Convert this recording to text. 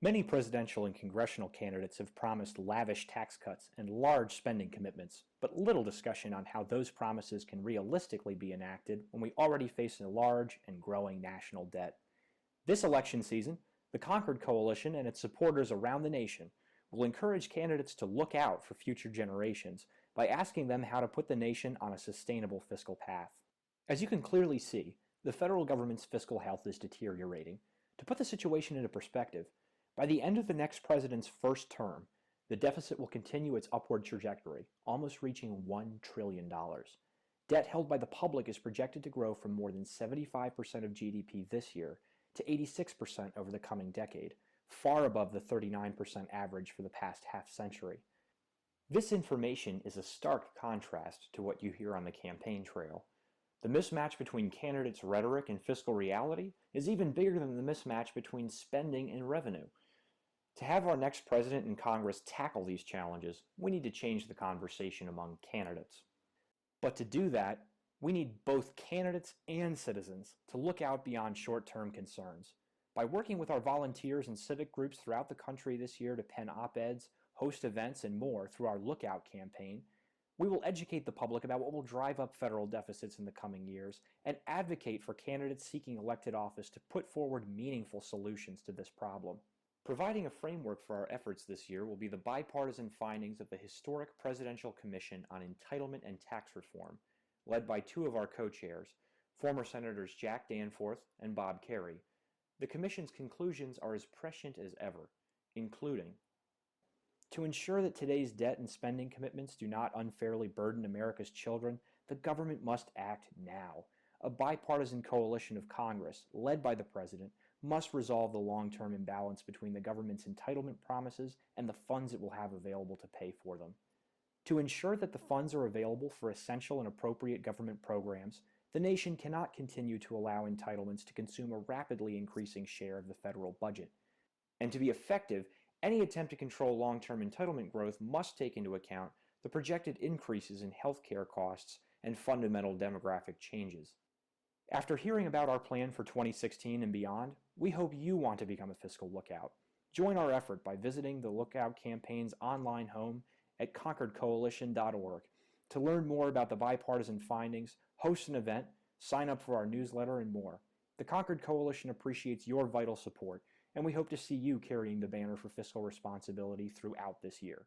Many presidential and congressional candidates have promised lavish tax cuts and large spending commitments, but little discussion on how those promises can realistically be enacted when we already face a large and growing national debt. This election season, the Concord Coalition and its supporters around the nation will encourage candidates to look out for future generations by asking them how to put the nation on a sustainable fiscal path. As you can clearly see, the federal government's fiscal health is deteriorating. To put the situation into perspective, by the end of the next president's first term, the deficit will continue its upward trajectory, almost reaching $1 trillion. Debt held by the public is projected to grow from more than 75% of GDP this year to 86% over the coming decade, far above the 39% average for the past half-century. This information is a stark contrast to what you hear on the campaign trail. The mismatch between candidates' rhetoric and fiscal reality is even bigger than the mismatch between spending and revenue. To have our next president and Congress tackle these challenges, we need to change the conversation among candidates. But to do that, we need both candidates and citizens to look out beyond short-term concerns. By working with our volunteers and civic groups throughout the country this year to pen op-eds, host events, and more through our Lookout campaign, we will educate the public about what will drive up federal deficits in the coming years and advocate for candidates seeking elected office to put forward meaningful solutions to this problem. Providing a framework for our efforts this year will be the bipartisan findings of the historic Presidential Commission on Entitlement and Tax Reform, led by two of our co-chairs, former Senators Jack Danforth and Bob Kerrey. The Commission's conclusions are as prescient as ever, including to ensure that today's debt and spending commitments do not unfairly burden America's children, the government must act now. A bipartisan coalition of Congress, led by the President, must resolve the long-term imbalance between the government's entitlement promises and the funds it will have available to pay for them. To ensure that the funds are available for essential and appropriate government programs, the nation cannot continue to allow entitlements to consume a rapidly increasing share of the federal budget. And to be effective, any attempt to control long-term entitlement growth must take into account the projected increases in health care costs and fundamental demographic changes. After hearing about our plan for 2016 and beyond, we hope you want to become a fiscal lookout. Join our effort by visiting the Lookout campaign's online home at concordcoalition.org to learn more about the bipartisan findings, host an event, sign up for our newsletter, and more. The Concord Coalition appreciates your vital support, and we hope to see you carrying the banner for fiscal responsibility throughout this year.